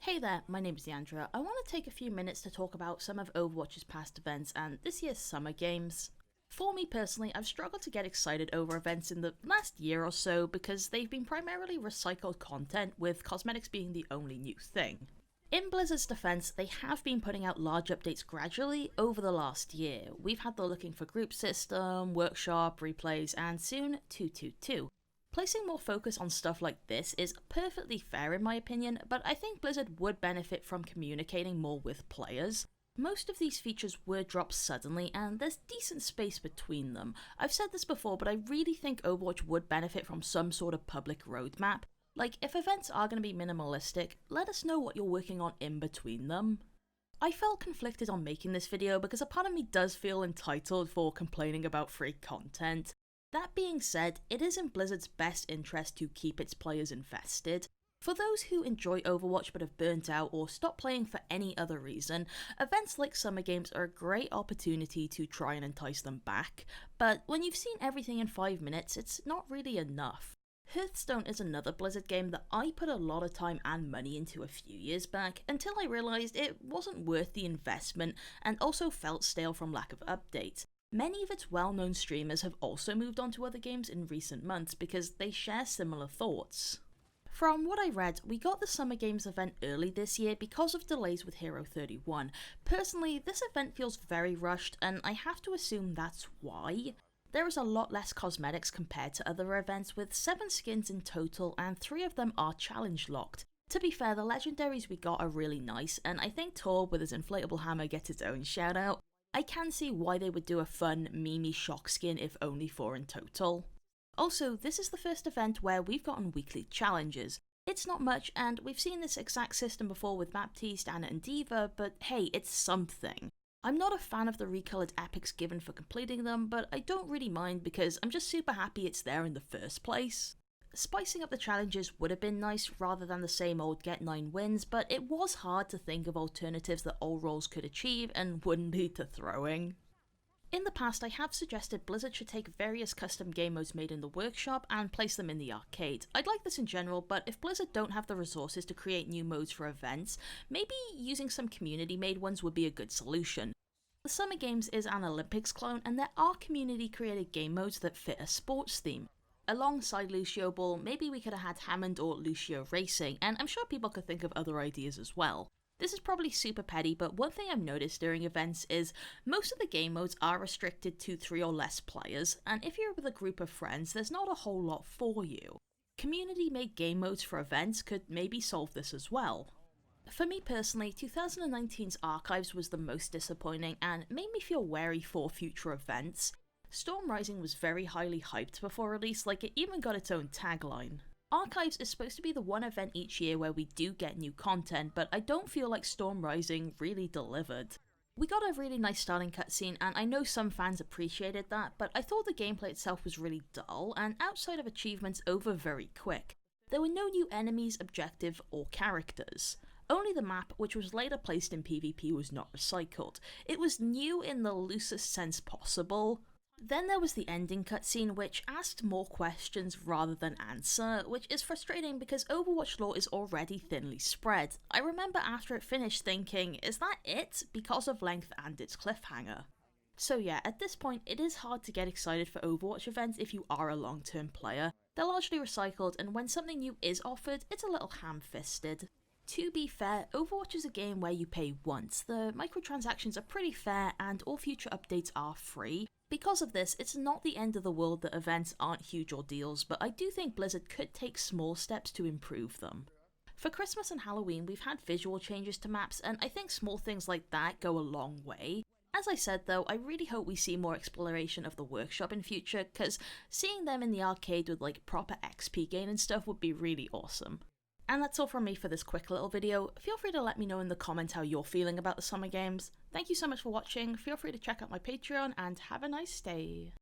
Hey there, my name is Niandra. I want to take a few minutes to talk about some of Overwatch's past events and this year's summer games. For me personally, I've struggled to get excited over events in the last year or so because they've been primarily recycled content, with cosmetics being the only new thing. In Blizzard's defense, they have been putting out large updates gradually over the last year. We've had the Looking for Group system, workshop, replays, and soon 222. Placing more focus on stuff like this is perfectly fair in my opinion, but I think Blizzard would benefit from communicating more with players. Most of these features were dropped suddenly, and there's decent space between them. I've said this before, but I really think Overwatch would benefit from some sort of public roadmap. Like, if events are going to be minimalistic, let us know what you're working on in between them. I felt conflicted on making this video because a part of me does feel entitled for complaining about free content. That being said, it is in Blizzard's best interest to keep its players invested. For those who enjoy Overwatch but have burnt out or stopped playing for any other reason, events like Summer Games are a great opportunity to try and entice them back, but when you've seen everything in 5 minutes, it's not really enough. Hearthstone is another Blizzard game that I put a lot of time and money into a few years back, until I realised it wasn't worth the investment and also felt stale from lack of updates. Many of its well-known streamers have also moved on to other games in recent months because they share similar thoughts. From what I read, we got the Summer Games event early this year because of delays with Hero 31. Personally, this event feels very rushed, and I have to assume that's why. There is a lot less cosmetics compared to other events, with 7 skins in total and 3 of them are challenge locked. To be fair, the legendaries we got are really nice, and I think Tor with his inflatable hammer gets its own shout out. I can see why they would do a fun, memey shock skin if only 4 in total. Also, this is the first event where we've gotten weekly challenges. It's not much, and we've seen this exact system before with Baptiste, Anna and Diva, but hey, it's something. I'm not a fan of the recolored epics given for completing them, but I don't really mind because I'm just super happy it's there in the first place. Spicing up the challenges would have been nice rather than the same old get 9 wins, but it was hard to think of alternatives that all roles could achieve and wouldn't lead to throwing. In the past, I have suggested Blizzard should take various custom game modes made in the workshop and place them in the arcade. I'd like this in general, but if Blizzard don't have the resources to create new modes for events, maybe using some community-made ones would be a good solution. The Summer Games is an Olympics clone, and there are community-created game modes that fit a sports theme. Alongside Lucio Ball, maybe we could have had Hammond or Lucio Racing, and I'm sure people could think of other ideas as well. This is probably super petty, but one thing I've noticed during events is most of the game modes are restricted to 3 or less players, and if you're with a group of friends, there's not a whole lot for you. Community-made game modes for events could maybe solve this as well. For me personally, 2019's Archives was the most disappointing and made me feel wary for future events. Storm Rising was very highly hyped before release, like it even got its own tagline. Archives is supposed to be the one event each year where we do get new content, but I don't feel like Storm Rising really delivered. We got a really nice starting cutscene, and I know some fans appreciated that, but I thought the gameplay itself was really dull, and outside of achievements, over very quick. There were no new enemies, objective, or characters. Only the map, which was later placed in PvP, was not recycled. It was new in the loosest sense possible. Then there was the ending cutscene, which asked more questions rather than answer, which is frustrating because Overwatch lore is already thinly spread. I remember after it finished thinking, is that it? Because of length and its cliffhanger. So yeah, at this point it is hard to get excited for Overwatch events if you are a long-term player. They're largely recycled, and when something new is offered, it's a little ham-fisted. To be fair, Overwatch is a game where you pay once. The microtransactions are pretty fair and all future updates are free. Because of this, it's not the end of the world that events aren't huge ordeals, but I do think Blizzard could take small steps to improve them. For Christmas and Halloween, we've had visual changes to maps, and I think small things like that go a long way. As I said though, I really hope we see more exploration of the workshop in future, because seeing them in the arcade with like proper XP gain and stuff would be really awesome. And that's all from me for this quick little video. Feel free to let me know in the comments how you're feeling about the Summer Games. Thank you so much for watching, feel free to check out my Patreon, and have a nice day.